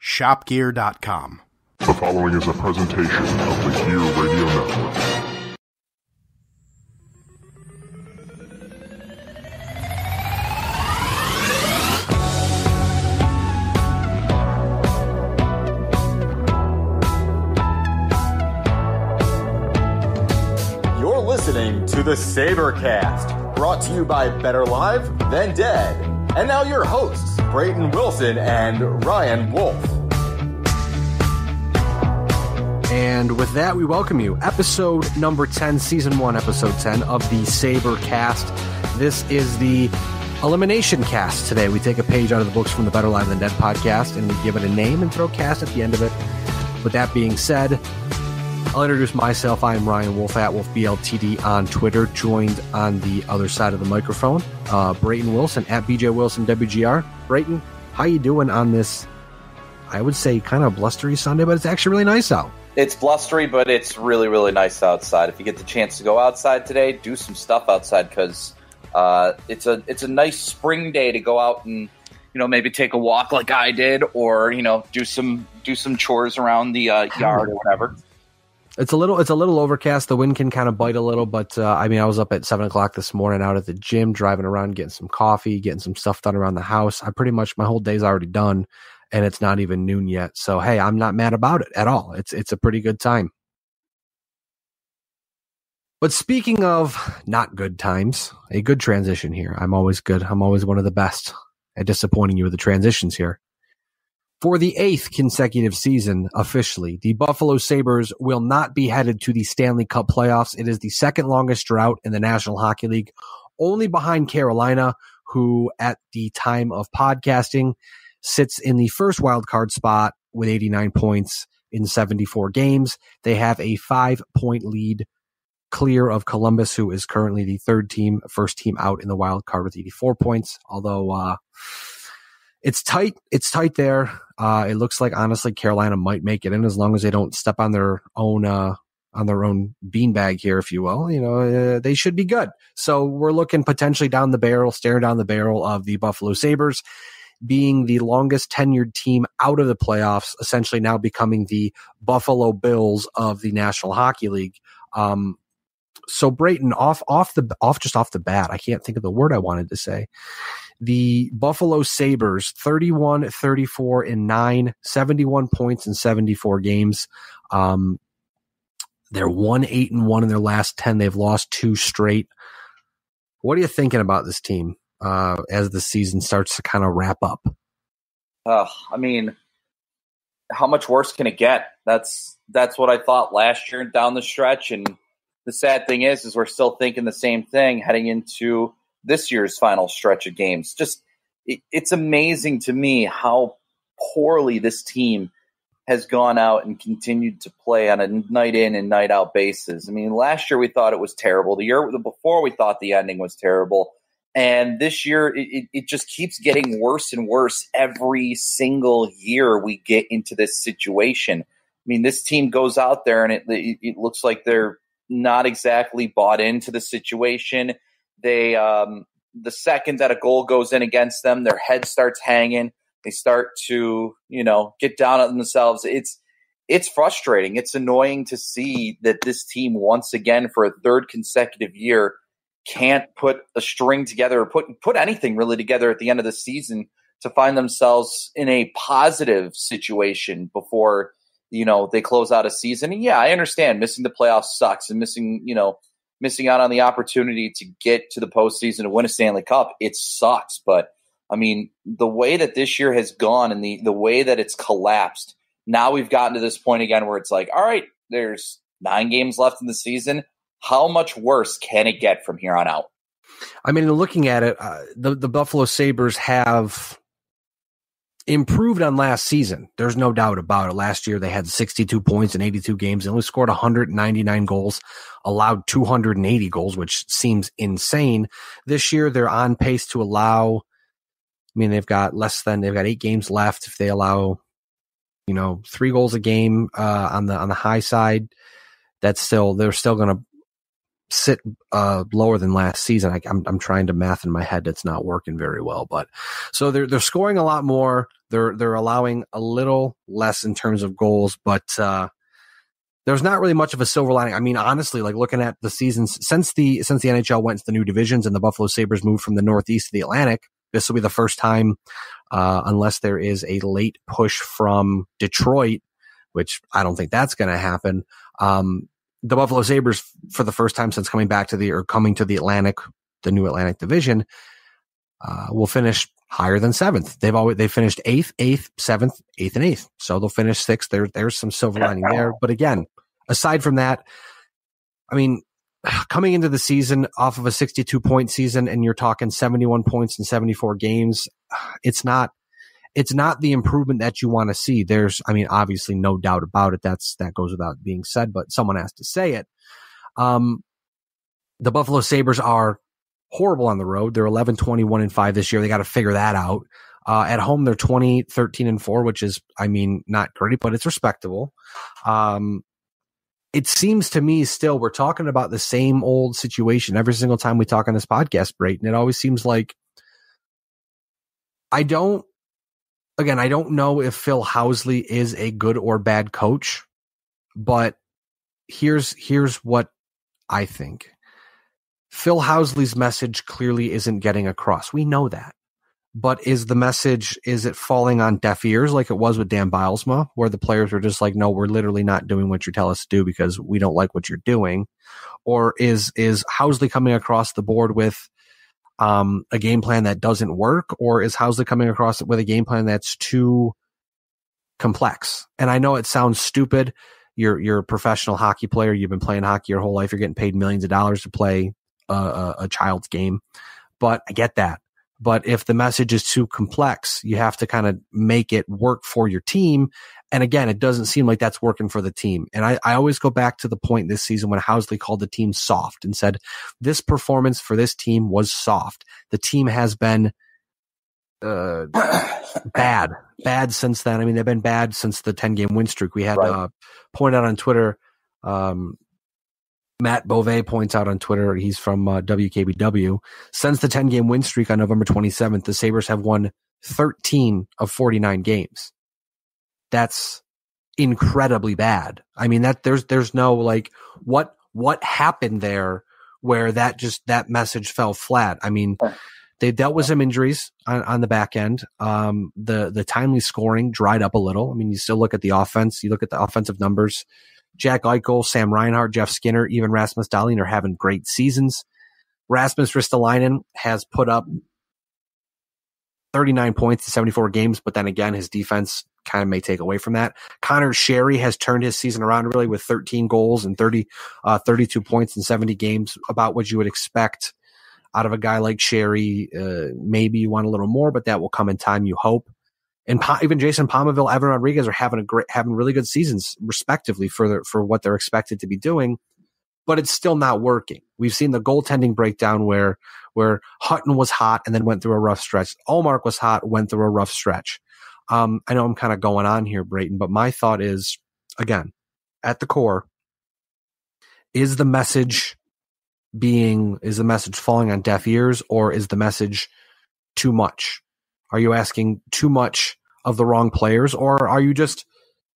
shopgear.com. The following is a presentation of the Gear Radio Network. You're listening to the Sabrecast, brought to you by Better Live Than Dead. And now your hosts, Brayton Wilson and Ryan Wolfe. And with that, we welcome you. Episode number 10, Season 1, Episode 10 of the Sabrecast. This is the Eliminationcast today. We take a page out of the books from the Better Live Than Dead podcast, and we give it a name and throw cast at the end of it. With that being said, I'll introduce myself. I am Ryan Wolfe at WolfeBLTD on Twitter, joined on the other side of the microphone, Brayton Wilson at BJ Wilson WGR. Brayton, how you doing on this, I would say, kind of blustery Sunday, but it's actually really nice out. It's blustery, but it's really, really nice outside. If you get the chance to go outside today, do some stuff outside because it's a nice spring day to go out and maybe take a walk like I did, or do some chores around the yard or whatever. It's a little overcast. The wind can kind of bite a little, but I was up at 7:00 this morning out at the gym, driving around, getting some coffee, getting some stuff done around the house. My whole day's already done, and it's not even noon yet. So, hey, I'm not mad about it at all. It's a pretty good time. But speaking of not good times, a good transition here. I'm always good. I'm always one of the best at disappointing you with the transitions here. For the 8th consecutive season, officially, the Buffalo Sabres will not be headed to the Stanley Cup Playoffs. It is the second longest drought in the National Hockey League, only behind Carolina, who at the time of podcasting sits in the first wildcard spot with 89 points in 74 games. They have a 5-point lead clear of Columbus, who is currently the first team out in the wild card with 84 points. Although it's tight there. It looks like, honestly, Carolina might make it in as long as they don't step on their own beanbag here, if you will. They should be good. So we're looking potentially staring down the barrel of the Buffalo Sabres being the longest tenured team out of the playoffs, essentially now becoming the Buffalo Bills of the National Hockey League. So Brayton, off the bat, I can't think of the word I wanted to say. The Buffalo Sabres, 31, 34, and 9, 71 points in 74 games. They're 1-8-1 in their last 10. They've lost 2 straight. What are you thinking about this team as the season starts to kind of wrap up? How much worse can it get? That's what I thought last year down the stretch, and the sad thing is we're still thinking the same thing heading into this year's final stretch of games. Just it's amazing to me how poorly this team has gone out and continued to play on a night in and night out basis. Last year we thought it was terrible. The year before we thought the ending was terrible. And this year it just keeps getting worse and worse every single year we get into this situation. This team goes out there and it looks like they're not exactly bought into the situation. They, the second that a goal goes in against them, their head starts hanging. They start to, get down on themselves. It's frustrating. It's annoying to see that this team, once again, for a third consecutive year, can't put a string together or put anything really together at the end of the season to find themselves in a positive situation before, they close out a season. And yeah, I understand missing the playoffs sucks, and missing out on the opportunity to get to the postseason to win a Stanley Cup, it sucks. But the way that this year has gone and the way that it's collapsed, now we've gotten to this point again where it's like, all right, there's 9 games left in the season. How much worse can it get from here on out? Looking at it, the Buffalo Sabres have improved on last season. There's no doubt about it. Last year, they had 62 points in 82 games. They only scored 199 goals, allowed 280 goals, which seems insane. This year, they're on pace to allow, they've got 8 games left. If they allow, 3 goals a game on the high side, they're still going to sit lower than last season. I'm trying to math in my head. It's not working very well, but so they're scoring a lot more. They're allowing a little less in terms of goals, but there's not really much of a silver lining. I mean, honestly, like looking at the seasons since the NHL went to the new divisions and the Buffalo Sabres moved from the Northeast to the Atlantic, this will be the first time, unless there is a late push from Detroit, which I don't think that's going to happen. The Buffalo Sabres, for the first time since coming to the Atlantic, the new Atlantic division, will finish higher than 7th. They finished 8th, 7th, 8th, and 8th. So they'll finish 6th. There's some silver lining there. But again, aside from that, I mean, coming into the season off of a 62-point season, and you're talking 71 points in 74 games, it's not the improvement that you want to see. There's, I mean, obviously no doubt about it. That goes without being said, but someone has to say it. The Buffalo Sabres are horrible on the road. They're 11-21-5 this year. They got to figure that out. At home, they're 20-13-4, which is, I mean, not great, but it's respectable. It seems to me still we're talking about the same old situation every single time we talk on this podcast, Brayton. It always seems like I don't know if Phil Housley is a good or bad coach, but here's what I think. Phil Housley's message clearly isn't getting across. We know that. But is it falling on deaf ears like it was with Dan Bylsma, where the players were just like, no, we're literally not doing what you tell us to do because we don't like what you're doing? Or is Housley coming across the board with a game plan that doesn't work, or is Housley coming across with a game plan that's too complex? And I know it sounds stupid. You're a professional hockey player. You've been playing hockey your whole life. You're getting paid millions of dollars to play a child's game, but I get that. But if the message is too complex, you have to kind of make it work for your team. And again, it doesn't seem like that's working for the team. And I always go back to the point this season when Housley called the team soft and said, this performance for this team was soft. The team has been bad since then. I mean, they've been bad since the 10-game win streak. We had pointed out on Twitter, Matt Beauvais points out on Twitter, he's from WKBW, since the 10-game win streak on November 27th, the Sabres have won 13 of 49 games. That's incredibly bad. I mean, that there's no like what happened there where that message fell flat. I mean, they dealt with some injuries on the back end. The timely scoring dried up a little. I mean, you still look at the offense, you look at the offensive numbers. Jack Eichel, Sam Reinhart, Jeff Skinner, even Rasmus Dahlin are having great seasons. Rasmus Ristolainen has put up 39 points in 74 games, but then again, his defense kind of may take away from that. Connor Sherry has turned his season around really with 13 goals and 32 points in 70 games, about what you would expect out of a guy like Sherry. Maybe you want a little more, but that will come in time, you hope. And even Jason Palmaville, Evan Rodriguez are having really good seasons, respectively, for what they're expected to be doing. But it's still not working. We've seen the goaltending breakdown where Hutton was hot and then went through a rough stretch. Ullmark was hot, went through a rough stretch. I know I'm kind of going on here, Brayton, but my thought is, again, at the core, is the message falling on deaf ears, or is the message too much? Are you asking too much of the wrong players, or are you just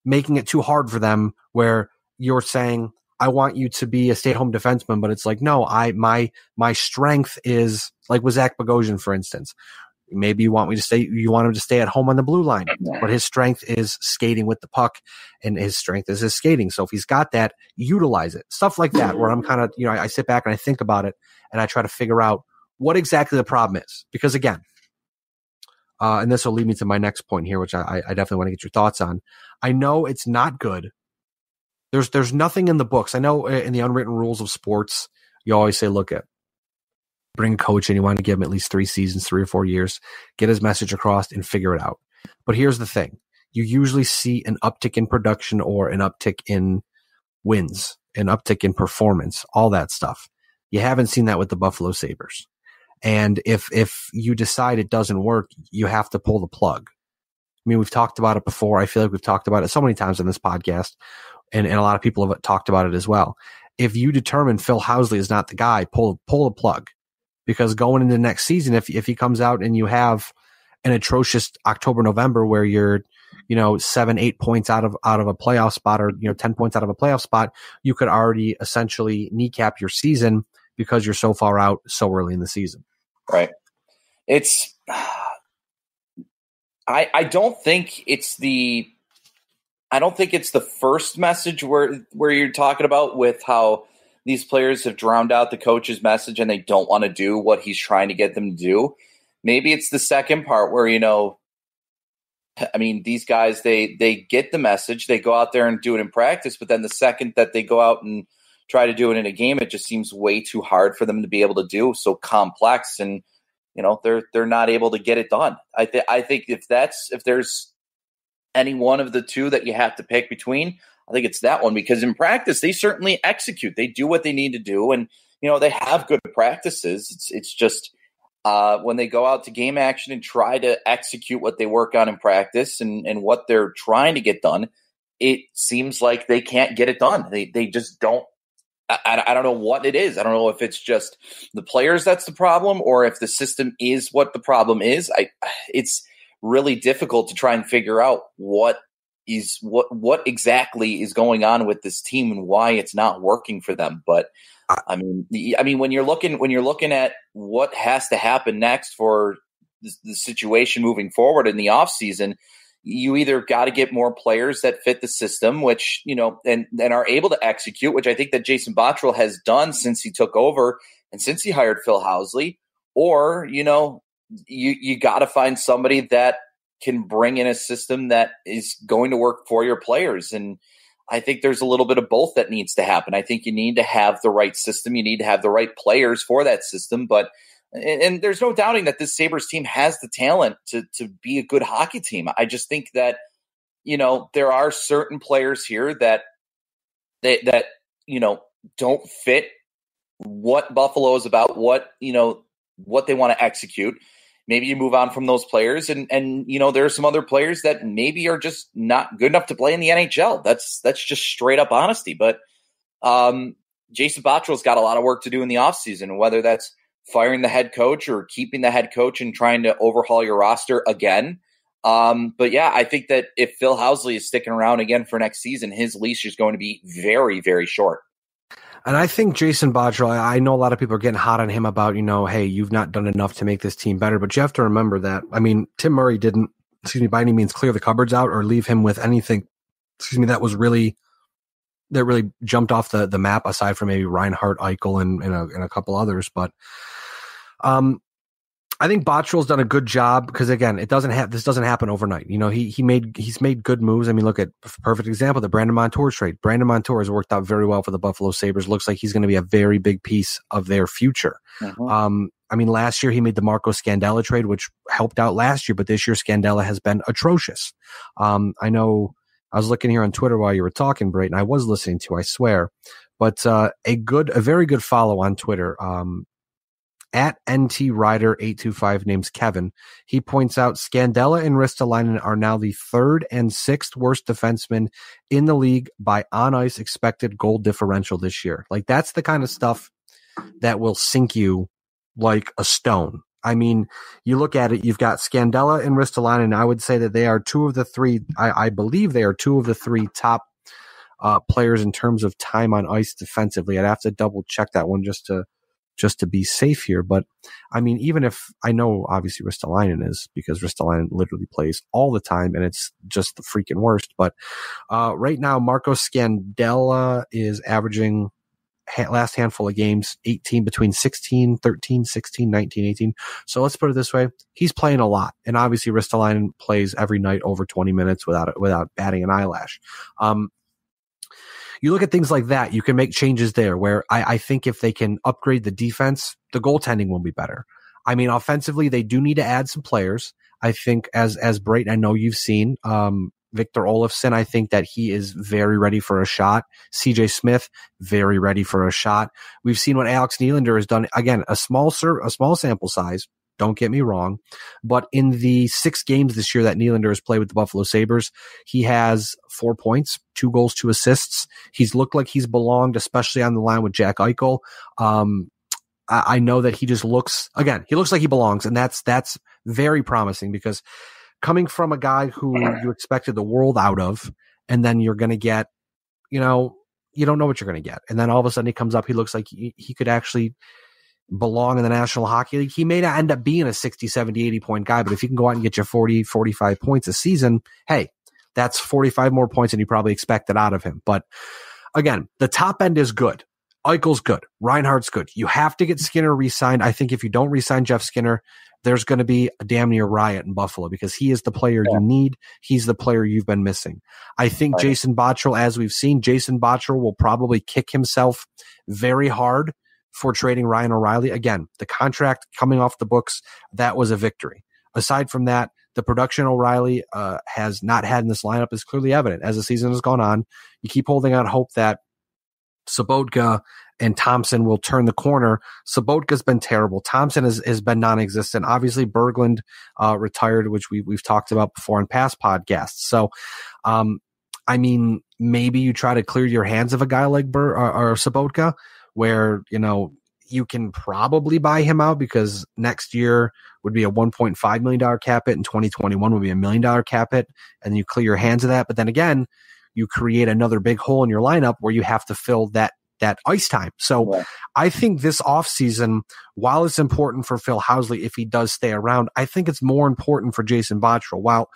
making it too hard for them where you're saying, I want you to be a stay-at-home defenseman, but it's like, no, my strength is like with Zach Bogosian, for instance. Maybe you want him to stay at home on the blue line, but his strength is skating with the puck and his strength is his skating. So if he's got that, utilize it. Stuff like that, where I'm kind of, I sit back and I think about it and I try to figure out what exactly the problem is. Because again, and this will lead me to my next point here, which I definitely want to get your thoughts on. I know it's not good. There's nothing in the books. I know in the unwritten rules of sports, you always say, bring a coach in, you want to give him at least 3 seasons, 3 or 4 years, get his message across and figure it out. But here's the thing. You usually see an uptick in production or an uptick in wins, an uptick in performance, all that stuff. You haven't seen that with the Buffalo Sabres. And if you decide it doesn't work, you have to pull the plug. I mean, we've talked about it before. I feel like we've talked about it so many times on this podcast, and a lot of people have talked about it as well. if you determine Phil Housley is not the guy, pull a plug, because going into next season, if he comes out and you have an atrocious October, November where you're, 7-8 points out of a playoff spot, or 10 points out of a playoff spot, you could already essentially kneecap your season because you're so far out so early in the season. Right. I don't think it's the first message where you're talking about with how these players have drowned out the coach's message and they don't want to do what he's trying to get them to do. Maybe it's the second part where, these guys, they get the message, they go out there and do it in practice, but then the second that they go out and try to do it in a game, it just seems way too hard for them to be able to do, so complex, and they're not able to get it done. I think if there's any one of the two that you have to pick between, I think it's that one, because in practice they certainly execute. They do what they need to do, and they have good practices. It's just when they go out to game action and try to execute what they work on in practice and what they're trying to get done, it seems like they can't get it done. They just don't. I don't know what it is. I don't know if it's just the players that's the problem, or if the system is what the problem is. It's really difficult to try and figure out what exactly is going on with this team and why it's not working for them. But when you're looking at what has to happen next for the situation moving forward in the offseason, you either got to get more players that fit the system, which, and are able to execute, which I think that Jason Botterill has done since he took over and since he hired Phil Housley, or, you got to find somebody that can bring in a system that is going to work for your players. And I think there's a little bit of both that needs to happen. I think you need to have the right system. You need to have the right players for that system. And there's no doubting that this Sabres team has the talent to be a good hockey team. I just think that, there are certain players here that don't fit what Buffalo is about, what they want to execute. Maybe you move on from those players, and there are some other players that maybe are just not good enough to play in the NHL. That's just straight up honesty. But Jason Botterill's got a lot of work to do in the offseason, whether that's firing the head coach or keeping the head coach and trying to overhaul your roster again. But yeah, I think that if Phil Housley is sticking around again for next season, his leash is going to be very, very short. And I think Jason Botterill, I know a lot of people are getting hot on him about, hey, you've not done enough to make this team better. But you have to remember that, Tim Murray didn't, by any means clear the cupboards out or leave him with anything, that really jumped off the map, aside from maybe Reinhart, Eichel, and a couple others. But I think Botterill's done a good job, because again, this doesn't happen overnight. He's made good moves. Look at perfect example, the Brandon Montour trade. Brandon Montour has worked out very well for the Buffalo Sabres. Looks like he's going to be a very big piece of their future. Mm-hmm. Last year he made the Marco Scandella trade, which helped out last year, but this year Scandella has been atrocious. I know I was looking here on Twitter while you were talking, Brayton. I was listening to, I swear, but a very good follow on Twitter. At NTRider825 names Kevin. He points out Scandella and Ristolainen are now the 3rd and 6th worst defensemen in the league by on-ice expected goal differential this year. Like, that's the kind of stuff that will sink you like a stone. You look at it, you've got Scandella and Ristolainen. I would say that they are two of the three, I believe they are two of the three top players in terms of time on ice defensively. I'd have to double check that one just to be safe here. But even if I know obviously Ristolainen is, because Ristolainen literally plays all the time and it's just the freaking worst. But right now, Marco Scandella is averaging last handful of games, 18 between 16, 13, 16, 19, 18. So let's put it this way. He's playing a lot. And obviously Ristolainen plays every night over 20 minutes without batting an eyelash. You look at things like that, you can make changes there, where I think if they can upgrade the defense, the goaltending will be better. Offensively, they do need to add some players. I think as Brayton, I know you've seen Victor Olofsson. I think that he is very ready for a shot. CJ Smith, very ready for a shot. We've seen what Alex Nylander has done. Again, a small sample size, Don't get me wrong. But in the 6 games this year that Nylander has played with the Buffalo Sabres, he has 4 points, 2 goals, 2 assists. He's looked like he's belonged, especially on the line with Jack Eichel. I know that he just looks like he belongs, and that's very promising, because coming from a guy who you expected the world out of, and then you're going to get, you don't know what you're going to get. And then all of a sudden he comes up, he looks like he could actually belong in the National Hockey League. He may not end up being a 60, 70, 80 point guy, but if you can go out and get you 40, 45 points a season, hey, that's 45 more points than you probably expected out of him. But again, the top end is good. Eichel's good. Reinhart's good. You have to get Skinner re-signed. I think if you don't re-sign Jeff Skinner, there's going to be a damn near riot in Buffalo, because he is the player you need. He's the player you've been missing. I think Jason Botterill, as we've seen, Jason Botterill will probably kick himself very hard for trading Ryan O'Reilly. Again, the contract coming off the books, that was a victory. Aside from that, the production O'Reilly has not had in this lineup is clearly evident as the season has gone on. You keep holding out hope that Sobotka and Thompson will turn the corner. Sobotka's been terrible. Thompson has been non-existent. Obviously, Berglund retired, which we've talked about before in past podcasts. So, I mean, maybe you try to clear your hands of a guy like or Sobotka, where, you can probably buy him out, because next year would be a $1.5 million cap hit, and 2021 would be a $1 million cap hit, and you clear your hands of that. But then again, you create another big hole in your lineup where you have to fill that ice time. So I think this offseason, while it's important for Phil Housley if he does stay around, I think it's more important for Jason Botterill. While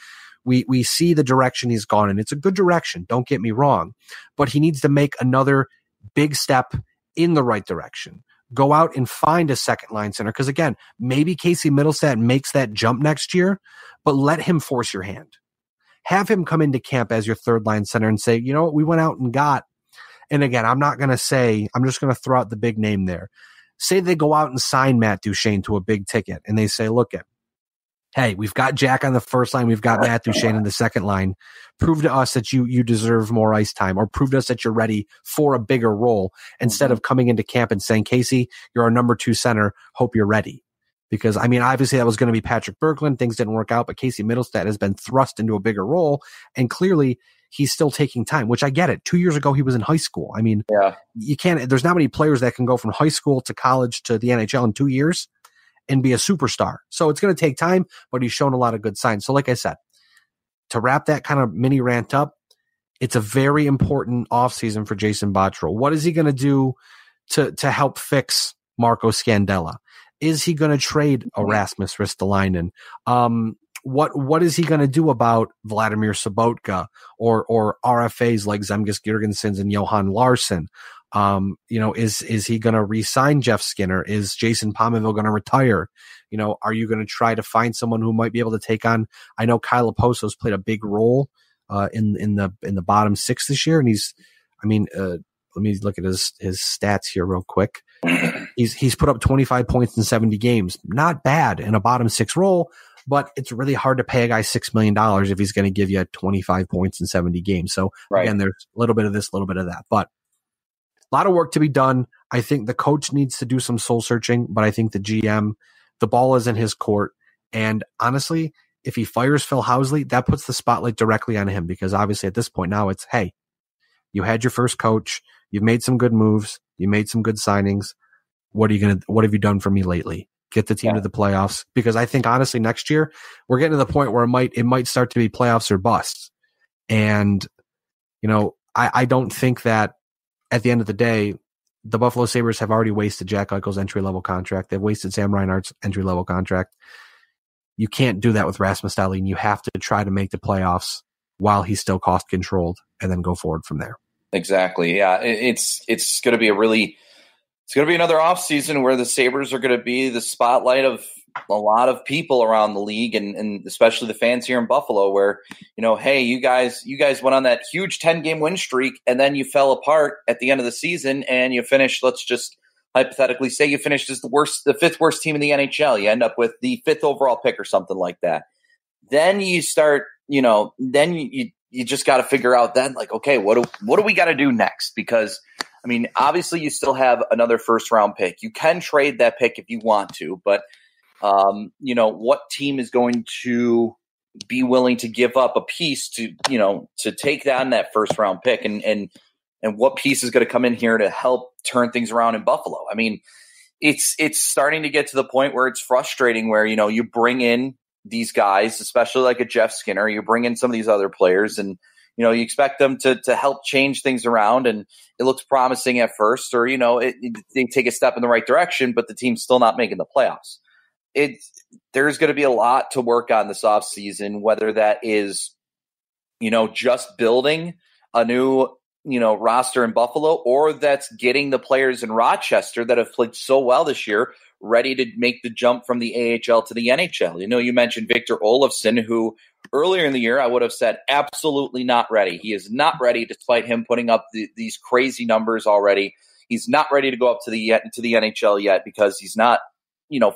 we see the direction he's gone in, it's a good direction, don't get me wrong, but he needs to make another big step in the right direction. Go out and find a second line center, because again, maybe Casey Middlestat makes that jump next year, but let him force your hand. Have him come into camp as your third line center and say, you know what, we went out and got, and again, I'm not going to say, I'm just going to throw out the big name there. Say they go out and sign Matt Duchene to a big ticket, and they say, look, hey, we've got Jack on the first line, we've got Matt Duchene in the second line. Prove to us that you deserve more ice time, or prove to us that you're ready for a bigger role, instead of coming into camp and saying, Casey, you're our number 2 center, hope you're ready. Because, I mean, obviously that was going to be Patrick Berglund. Things didn't work out, but Casey Middlestat has been thrust into a bigger role, and clearly he's still taking time, which I get it. 2 years ago, he was in high school. I mean, you can't, there's not many players that can go from high school to college to the NHL in 2 years and be a superstar. So it's going to take time, but he's shown a lot of good signs. So like I said, to wrap that kind of mini rant up, it's a very important offseason for Jason Botterill. What is he going to do to help fix Marco Scandella? Is he going to trade Erasmus Ristolainen? What is he going to do about Vladimir Sobotka or RFAs like Zemgus Girgensons and Johan Larsson? Is he going to re-sign Jeff Skinner? Is Jason Pominville going to retire? Are you going to try to find someone who might be able to take on? I know Kyle Oposo's played a big role in the bottom 6 this year, and let me look at his stats here real quick. He's put up 25 points in 70 games. Not bad in a bottom 6 role, but it's really hard to pay a guy $6 million if he's going to give you 25 points in 70 games. So again, there's a little bit of this, a little bit of that, but a lot of work to be done. I think the coach needs to do some soul searching, but I think the GM, the ball is in his court. And honestly, if he fires Phil Housley, that puts the spotlight directly on him, because obviously at this point now it's, hey, you had your first coach, you've made some good moves, you made some good signings. What have you done for me lately? Get the team to the playoffs, because I think honestly next year we're getting to the point where it might start to be playoffs or busts. And I don't think that at the end of the day, the Buffalo Sabres have already wasted Jack Eichel's entry-level contract. They've wasted Sam Reinhart's entry-level contract. You can't do that with Rasmus Dahlin. You have to try to make the playoffs while he's still cost-controlled, and then go forward from there. Exactly. Yeah, it's going to be it's going to be another offseason where the Sabres are going to be the spotlight of a lot of people around the league, and especially the fans here in Buffalo, where, hey, you guys went on that huge 10-game win streak, and then you fell apart at the end of the season, and you finished, let's just hypothetically say you finished as the 5th worst team in the NHL. You end up with the 5th overall pick or something like that. Then you start, then you just got to figure out then, like, okay, what do we got to do next? Because obviously you still have another first round pick. You can trade that pick if you want to, but What team is going to be willing to give up a piece to take down that first round pick, and what piece is going to come in here to help turn things around in Buffalo? I mean, it's starting to get to the point where it's frustrating where, you bring in these guys, especially like a Jeff Skinner, you bring in some of these other players and, you expect them to help change things around, and it looks promising at first, or, they take a step in the right direction, but the team's still not making the playoffs. There's going to be a lot to work on this offseason, whether that is, just building a new, roster in Buffalo, or that's getting the players in Rochester that have played so well this year ready to make the jump from the AHL to the NHL. You mentioned Victor Olofsson, who earlier in the year I would have said absolutely not ready. He is not ready, despite him putting up these crazy numbers already. He's not ready to go up to the NHL yet because he's not,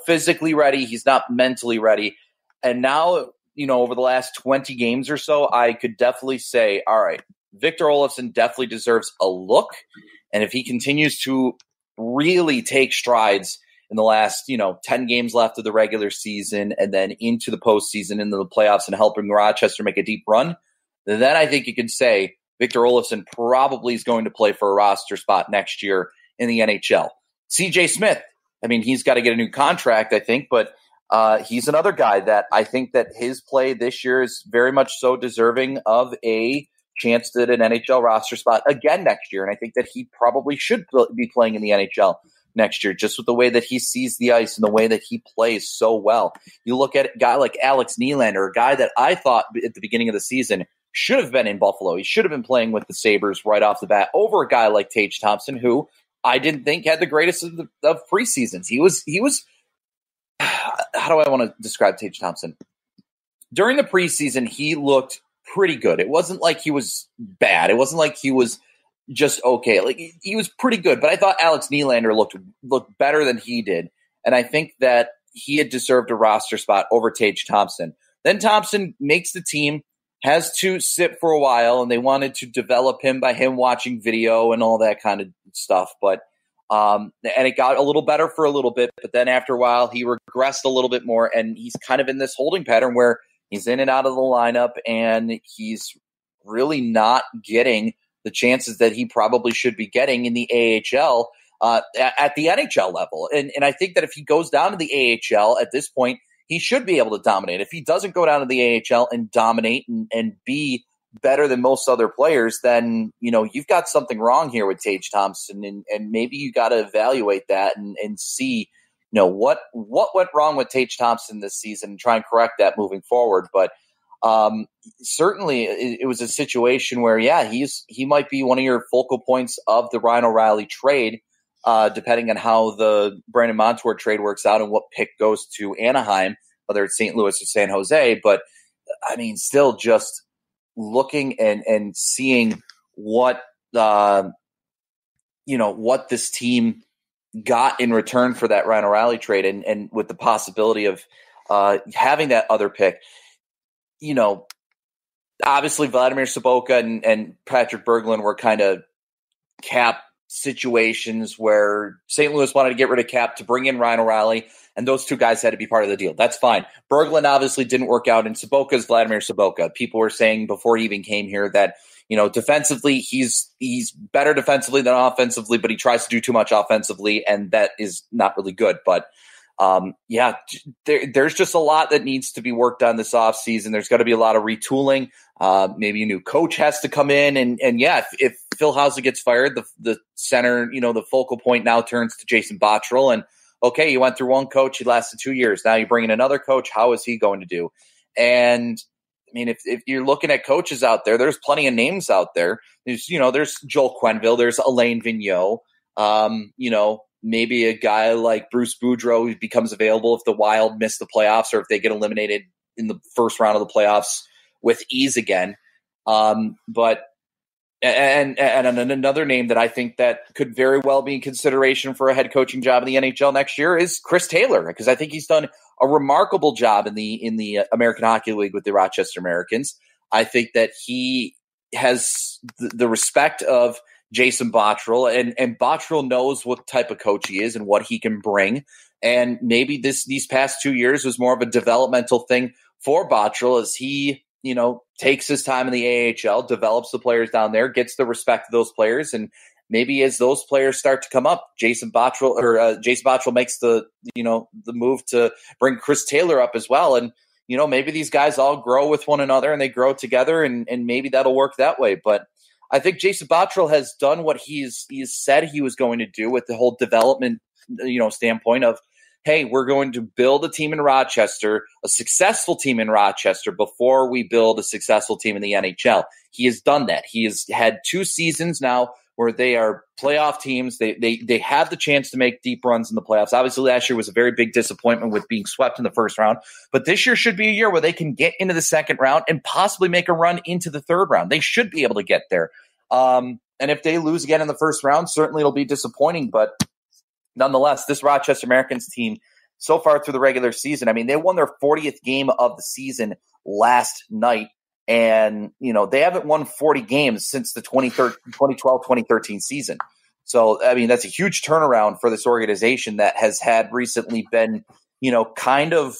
physically ready. He's not mentally ready. And now, over the last 20 games or so, I could definitely say, all right, Victor Olofsson definitely deserves a look. And if he continues to really take strides in the last, 10 games left of the regular season and then into the postseason, into the playoffs, and helping Rochester make a deep run, then I think you can say Victor Olofsson probably is going to play for a roster spot next year in the NHL. CJ Smith, I mean, he's got to get a new contract, I think, but he's another guy that I think that his play this year is very much so deserving of a chance at an NHL roster spot again next year. And I think that he probably should be playing in the NHL next year, just with the way that he sees the ice and the way that he plays so well. You look at a guy like Alex Nylander, a guy that I thought at the beginning of the season should have been in Buffalo. He should have been playing with the Sabres right off the bat over a guy like Tage Thompson, who I didn't think had the greatest of preseasons. He was how do I want to describe Tage Thompson? During the preseason, he looked pretty good. It wasn't like he was bad. It wasn't like he was just okay. Like, he was pretty good, but I thought Alex Nylander looked better than he did. And I think that he had deserved a roster spot over Tage Thompson. Then Thompson makes the team, has to sit for a while, and they wanted to develop him by him watching video and all that kind of stuff. But and it got a little better for a little bit, but then after a while he regressed a little bit more, and he's kind of in this holding pattern where he's in and out of the lineup, and he's really not getting the chances that he probably should be getting in the AHL at the NHL level. And I think that if he goes down to the AHL at this point, he should be able to dominate. If he doesn't go down to the AHL and dominate and be better than most other players, then, you've got something wrong here with Tage Thompson, and maybe you got to evaluate that and see, what went wrong with Tage Thompson this season and try and correct that moving forward. But certainly it was a situation where, he might be one of your focal points of the Ryan O'Reilly trade, depending on how the Brandon Montour trade works out and what pick goes to Anaheim, whether it's St. Louis or San Jose. But I mean, still just looking and seeing what, what this team got in return for that Ryan O'Reilly trade, and with the possibility of having that other pick, obviously Vladimir Sobotka and Patrick Berglund were kind of cap situations where St. Louis wanted to get rid of cap to bring in Ryan O'Reilly, and those two guys had to be part of the deal. That's fine. Berglund obviously didn't work out, and Sobotka's Vladimir Sobotka. People were saying before he even came here that, defensively, he's better defensively than offensively, but he tries to do too much offensively, and that is not really good. But there's just a lot that needs to be worked on this offseason. There's got to be a lot of retooling. Maybe a new coach has to come in, and if Phil Housley gets fired, the center, the focal point now turns to Jason Botterill. And okay, you went through one coach, he lasted 2 years. Now you bring in another coach. How is he going to do? And I mean, if you're looking at coaches out there, there's plenty of names out there. There's Joel Quenneville, there's Alain Vigneault, maybe a guy like Bruce Boudreau who becomes available if the Wild miss the playoffs or if they get eliminated in the first round of the playoffs with ease again. But another name that I think that could very well be in consideration for a head coaching job in the NHL next year is Chris Taylor, because I think he's done a remarkable job in the American Hockey League with the Rochester Americans. I think that he has the respect of Jason Botterill, and Botterill knows what type of coach he is and what he can bring. And maybe these past 2 years was more of a developmental thing for Botterill as he, takes his time in the AHL, develops the players down there, gets the respect of those players, and maybe as those players start to come up, Jason Botterill makes the move to bring Chris Taylor up as well. And, maybe these guys all grow with one another and they grow together and maybe that'll work that way. But I think Jason Botterill has done what he's said he was going to do with the whole development, standpoint of, hey, we're going to build a team in Rochester, a successful team in Rochester before we build a successful team in the NHL. He has done that. He has had 2 seasons now where they are playoff teams. They have the chance to make deep runs in the playoffs. Obviously, last year was a very big disappointment with being swept in the first round. But this year should be a year where they can get into the second round and possibly make a run into the third round. They should be able to get there. And if they lose again in the first round, certainly it'll be disappointing. But nonetheless, this Rochester Americans team so far through the regular season, they won their 40th game of the season last night. And, they haven't won 40 games since the 2012-2013 season. So, that's a huge turnaround for this organization that has had recently been, kind of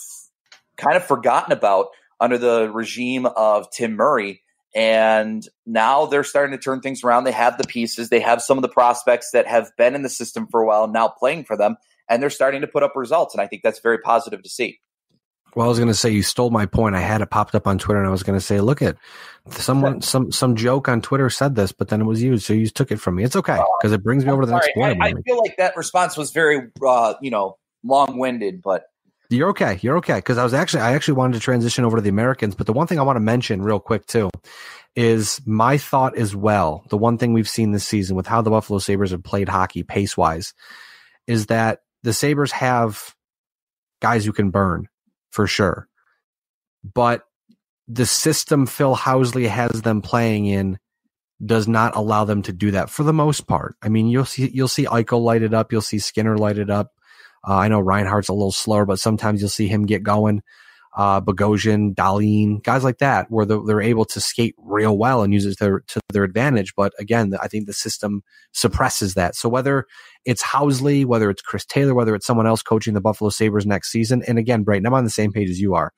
forgotten about under the regime of Tim Murray. And now they're starting to turn things around. They have the pieces. They have some of the prospects that have been in the system for a while now playing for them, and they're starting to put up results. And I think that's very positive to see. Well, I was going to say, you stole my point. I had it popped up on Twitter, and I was going to say, look at someone, some joke on Twitter said this, but then it was you, so you took it from me. It's okay, because it brings me over to the next point. I feel like that response was very, long-winded, but you're okay. You're okay, because I actually wanted to transition over to the Americans, but the one thing I want to mention real quick too is my thought as well. The one thing we've seen this season with how the Buffalo Sabres have played hockey pace-wise is that the Sabres have guys who can burn. For sure. But the system Phil Housley has them playing in does not allow them to do that for the most part. You'll see Eichel light it up. You'll see Skinner light it up. I know Reinhardt's a little slower, but sometimes you'll see him get going. Bogosian, Dahlin, guys like that, where they're able to skate real well and use it to their advantage. But again, I think the system suppresses that. So whether it's Housley, whether it's Chris Taylor, whether it's someone else coaching the Buffalo Sabres next season, and again, Brayton, I'm on the same page as you are.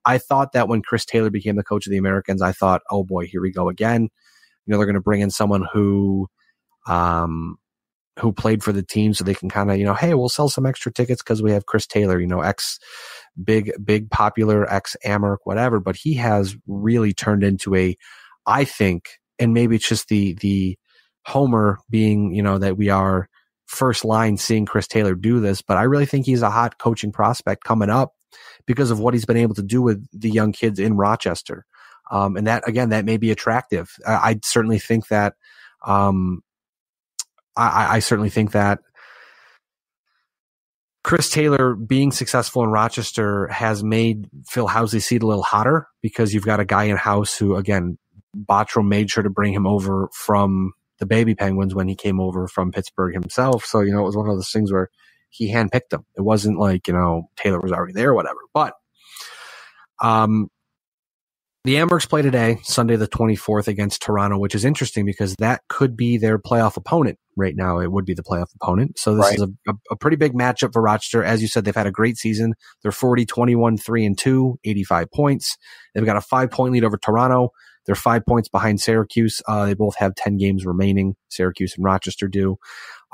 I thought that when Chris Taylor became the coach of the Americans, I thought, oh boy, here we go again. They're going to bring in someone who played for the team so they can kind of, hey, we'll sell some extra tickets because we have Chris Taylor, ex big popular ex Amherst, whatever, but he has really turned into I think, and maybe it's just the homer being, that we are first line seeing Chris Taylor do this, but I really think he's a hot coaching prospect coming up because of what he's been able to do with the young kids in Rochester. And that, again, that may be attractive. I certainly think that, I certainly think that Chris Taylor being successful in Rochester has made Phil Housley's seat a little hotter because you've got a guy in house who, again, Botterill made sure to bring him over from the Baby Penguins when he came over from Pittsburgh himself. So, it was one of those things where he handpicked him. It wasn't like, Taylor was already there or whatever. But the Amherst play today, Sunday the 24th against Toronto, which is interesting because that could be their playoff opponent right now. It would be the playoff opponent. So this is a pretty big matchup for Rochester. As you said, they've had a great season. They're 40-21-3-2, 85 points. They've got a 5-point lead over Toronto. They're 5 points behind Syracuse. They both have 10 games remaining. Syracuse and Rochester do.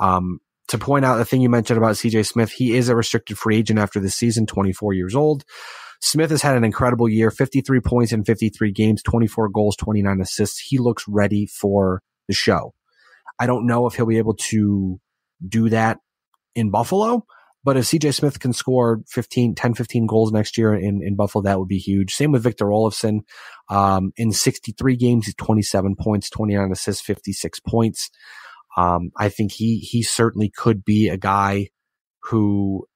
To point out the thing you mentioned about CJ Smith, he is a restricted free agent after this season, 24 years old. Smith has had an incredible year, 53 points in 53 games, 24 goals, 29 assists. He looks ready for the show. I don't know if he'll be able to do that in Buffalo, but if CJ Smith can score 10, 15 goals next year in Buffalo, that would be huge. Same with Victor Olofsson. In 63 games, he's 27 points, 29 assists, 56 points. I think he certainly could be a guy who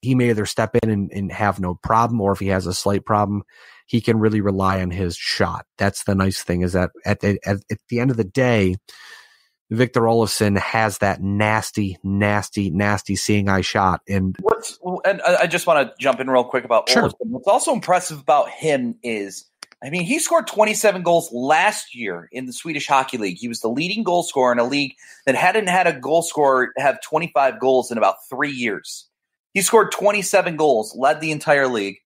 he may either step in and have no problem, or if he has a slight problem, he can really rely on his shot. That's the nice thing, is that at the end of the day, Victor Olofsson has that nasty seeing eye shot. And I just want to jump in real quick about Olofsson. What's also impressive about him is I mean, he scored 27 goals last year in the Swedish Hockey League. He was the leading goal scorer in a league that hadn't had a goal scorer have 25 goals in about 3 years. He scored 27 goals, led the entire league,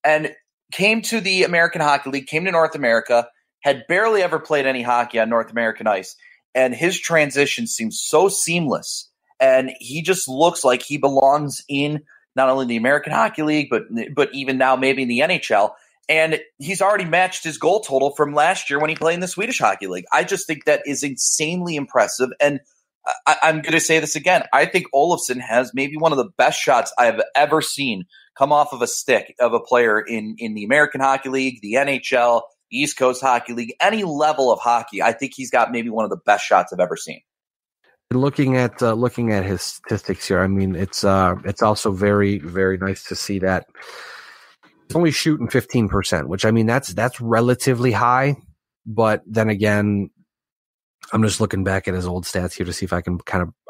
and came to the American Hockey League, came to North America, had barely ever played any hockey on North American ice, and his transition seems so seamless. And he just looks like he belongs in not only the American Hockey League, but even now maybe in the NHL. And he's already matched his goal total from last year when he played in the Swedish Hockey League. I just think that is insanely impressive. And I'm going to say this again. I think Olofsson has maybe one of the best shots I have ever seen come off of a stick of a player in the American Hockey League, the NHL, East Coast Hockey League, any level of hockey. I think he's got maybe one of the best shots I've ever seen. Looking at his statistics here, I mean, it's also very, very nice to see that he's only shooting 15%, which, I mean, that's relatively high. But then again, I'm just looking back at his old stats here to see if I can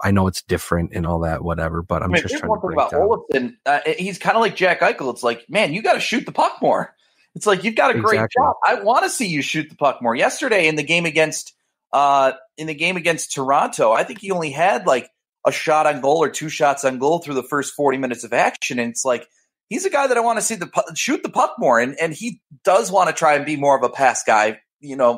I know it's different and all that, whatever, but I'm just trying to break down. Olofsson, he's kind of like Jack Eichel. It's like, man, you got to shoot the puck more. It's like, you've got a great job. I want to see you shoot the puck more. Yesterday in the game against Toronto, I think he only had like a shot on goal or 2 shots on goal through the first 40 minutes of action. And it's like, he's a guy that I want to see shoot the puck more. And he does want to try and be more of a pass guy,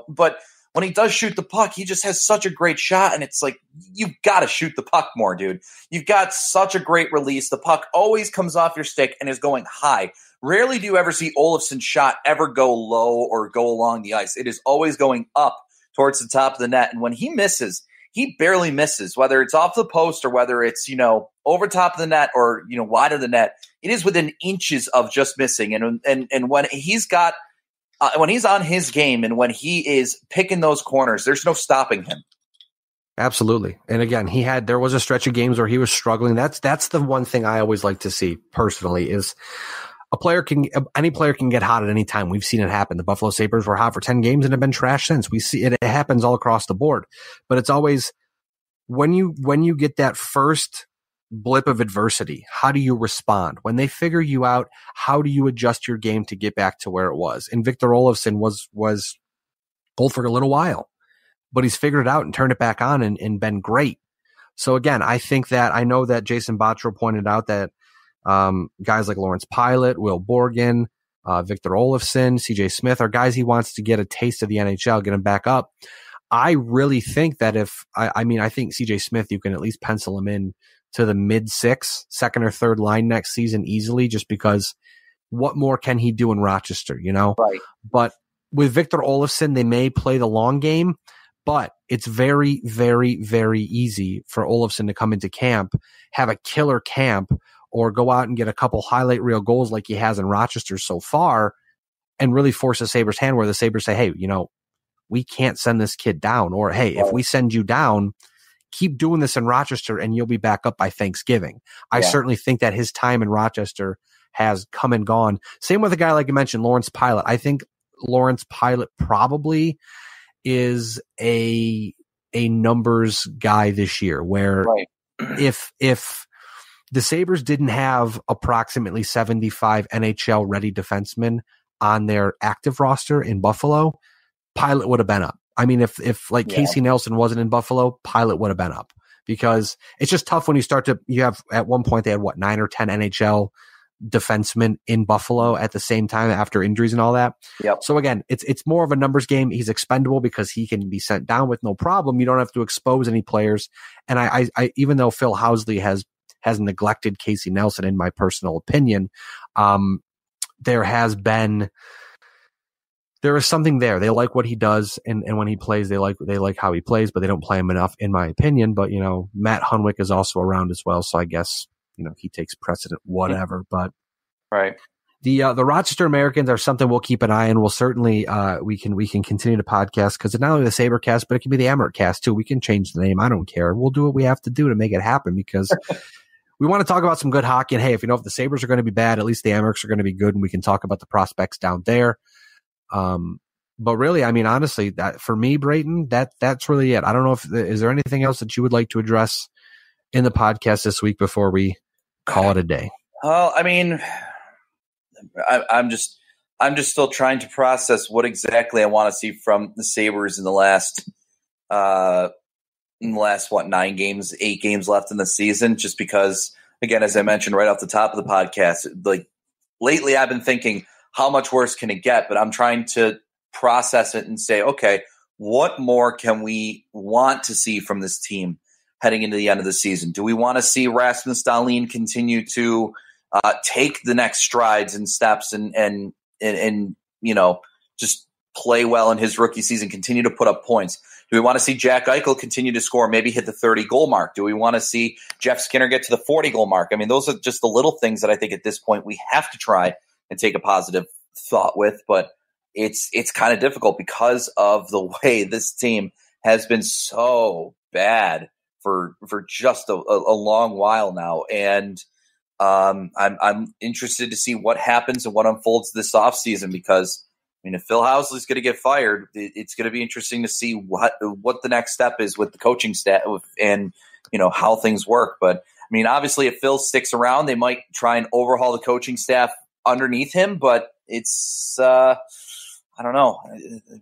but when he does shoot the puck, he just has such a great shot. And it's like, you've got to shoot the puck more, dude. You've got such a great release. The puck always comes off your stick and is going high. Rarely do you ever see Olofsson's shot ever go low or go along the ice. It is always going up towards the top of the net. And when he misses, he barely misses, whether it's off the post or whether it's, over top of the net or, wide of the net. It is within inches of just missing. And when he's got, when he's on his game and when he is picking those corners, there's no stopping him. Absolutely. And again, there was a stretch of games where he was struggling. That's the one thing I always like to see personally is any player can get hot at any time. We've seen it happen. The Buffalo Sabres were hot for 10 games and have been trashed since. We see it. It happens all across the board, but it's always when you get that first blip of adversity, how do you respond? When they figure you out, how do you adjust your game to get back to where it was? And Victor Olofsson was cold for a little while, but he's figured it out and turned it back on and been great. So again, I know that Jason Botterill pointed out that guys like Lawrence Pilot, Will Borgen, Victor Olofsson, CJ Smith are guys he wants to get a taste of the NHL, get him back up. I really think that I think CJ Smith, you can at least pencil him in to the mid-6, second or third line next season easily, just because what more can he do in Rochester, Right. But with Victor Olofsson, they may play the long game, but it's very, very, very easy for Olofsson to come into camp, have a killer camp, or go out and get a couple highlight reel goals like he has in Rochester so far and really force the Sabres' hand where the Sabres say, hey, we can't send this kid down. Or, hey, if we send you down, keep doing this in Rochester and you'll be back up by Thanksgiving. I certainly think that his time in Rochester has come and gone. Same with a guy like you mentioned, Lawrence Pilot. I think Lawrence Pilot probably is a numbers guy this year where if the Sabres didn't have approximately 75 NHL ready defensemen on their active roster in Buffalo, Pilot would have been up. I mean, if Casey Nelson wasn't in Buffalo, Pilot would have been up because it's just tough when you have at one point they had 9 or 10 NHL defensemen in Buffalo at the same time after injuries and all that. Yep. So again, it's more of a numbers game. He's expendable because he can be sent down with no problem. You don't have to expose any players. And I even though Phil Housley has neglected Casey Nelson, in my personal opinion, there is something there. They like what he does, and when he plays, they like how he plays, but they don't play him enough, in my opinion. But Matt Hunwick is also around as well, so I guess he takes precedent, whatever. But right, the Rochester Americans are something we'll keep an eye on. We'll certainly we can continue to podcast because it's not only the Sabrecast, but it can be the Americast too. We can change the name. I don't care. We'll do what we have to do to make it happen because we want to talk about some good hockey. And hey, if the Sabres are going to be bad, at least the Americans are going to be good, and we can talk about the prospects down there. But really, I mean, honestly, that for me, Brayton, that's really it. I don't know is there anything else that you would like to address in the podcast this week before we call it a day? Well, I mean, I'm just still trying to process what exactly I want to see from the Sabres in the last 9 games, 8 games left in the season, just because, again, as I mentioned right off the top of the podcast, like lately I've been thinking, how much worse can it get? But I'm trying to process it and say, okay, what more can we want to see from this team heading into the end of the season? Do we want to see Rasmus Dahlin continue to take the next strides and steps and just play well in his rookie season, continue to put up points? Do we want to see Jack Eichel continue to score, maybe hit the 30-goal mark? Do we want to see Jeff Skinner get to the 40-goal mark? I mean, those are just the little things that I think at this point we have to try and take a positive thought with, but it's kind of difficult because of the way this team has been so bad for just a long while now. And I'm interested to see what happens and what unfolds this offseason, because I mean, if Phil Housley's going to get fired, it's going to be interesting to see what the next step is with the coaching staff and, how things work. But I mean, obviously if Phil sticks around, they might try and overhaul the coaching staff underneath him, but it's, I don't know.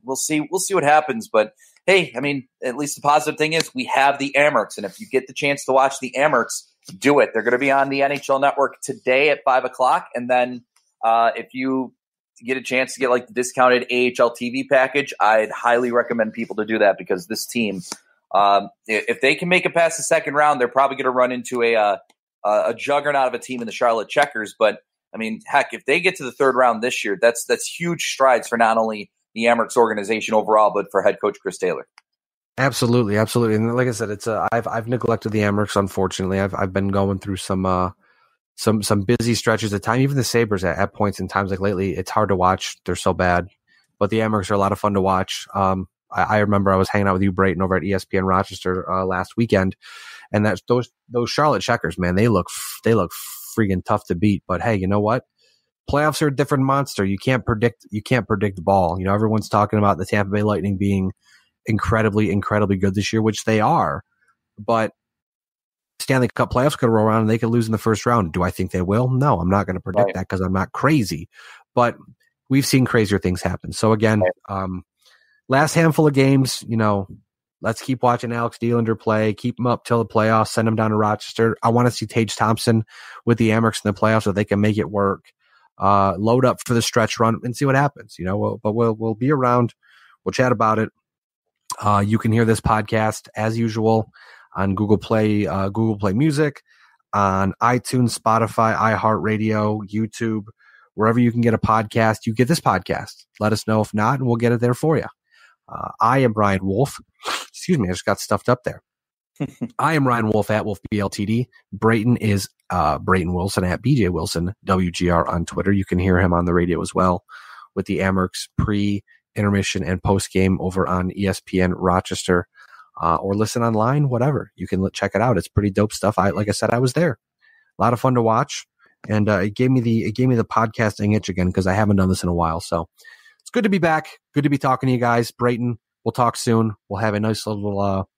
We'll see what happens. But hey, I mean, at least the positive thing is we have the Amerks, and if you get the chance to watch the Amerks, do it. They're going to be on the NHL Network today at 5:00. And then if you get a chance to get like the discounted AHL TV package, I'd highly recommend people to do that, because this team, if they can make it past the second round, they're probably going to run into a juggernaut of a team in the Charlotte Checkers. But I mean, heck, if they get to the third round this year, that's huge strides for not only the Amerks organization overall, but for head coach Chris Taylor. Absolutely. And like I said, it's I've neglected the Amerks. Unfortunately, I've been going through some busy stretches of time. Even the Sabres at points in times like lately, it's hard to watch. They're so bad, but the Amerks are a lot of fun to watch. I remember I was hanging out with you, Brayton, over at ESPN Rochester last weekend, and that's those Charlotte Checkers, man. They look freaking tough to beat. But hey, you know what? Playoffs are a different monster. You can't predict the ball. Everyone's talking about the Tampa Bay Lightning being incredibly, incredibly good this year, which they are, but Stanley Cup playoffs could roll around and they could lose in the first round. Do I think they will? No, I'm not going to predict that because I'm not crazy, but we've seen crazier things happen. So again, last handful of games, let's keep watching Alex Dielander play, keep him up till the playoffs, send him down to Rochester. I want to see Tage Thompson with the Amerks in the playoffs so they can make it work. Load up for the stretch run and see what happens, but we'll be around. We'll chat about it. You can hear this podcast as usual on Google Play Music, on iTunes, Spotify, iHeartRadio, YouTube, wherever you can get a podcast. You get this podcast. Let us know if not, and we'll get it there for you. I am Ryan Wolfe. Excuse me, I just got stuffed up there. I am Ryan Wolfe at Wolfe BLTD. Brayton is Brayton Wilson at BJ Wilson WGR on Twitter. You can hear him on the radio as well with the Amerks pre-intermission and post-game over on ESPN Rochester. Or listen online, whatever. You can check it out. It's pretty dope stuff. Like I said, I was there. A lot of fun to watch, and it gave me the podcasting itch again because I haven't done this in a while. So it's good to be back. Good to be talking to you guys. Brayton, we'll talk soon. We'll have a nice little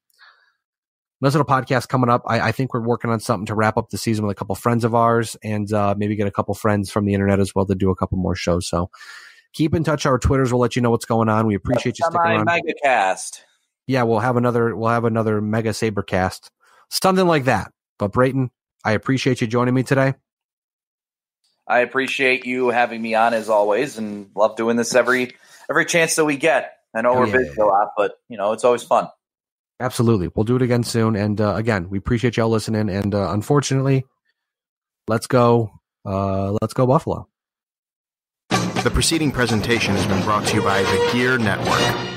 podcast coming up. I think we're working on something to wrap up the season with a couple friends of ours, and maybe get a couple friends from the internet as well to do a couple more shows. So keep in touch. Our Twitters will let you know what's going on. We appreciate you sticking around. Megacast. Yeah, we'll have another Mega Sabrecast, something like that. But Brayton, I appreciate you joining me today. I appreciate you having me on as always, and love doing this every chance that we get. I know we're busy a lot, but it's always fun. Absolutely, we'll do it again soon. And again, we appreciate y'all listening. And unfortunately, let's go Buffalo. The preceding presentation has been brought to you by the Gear Network.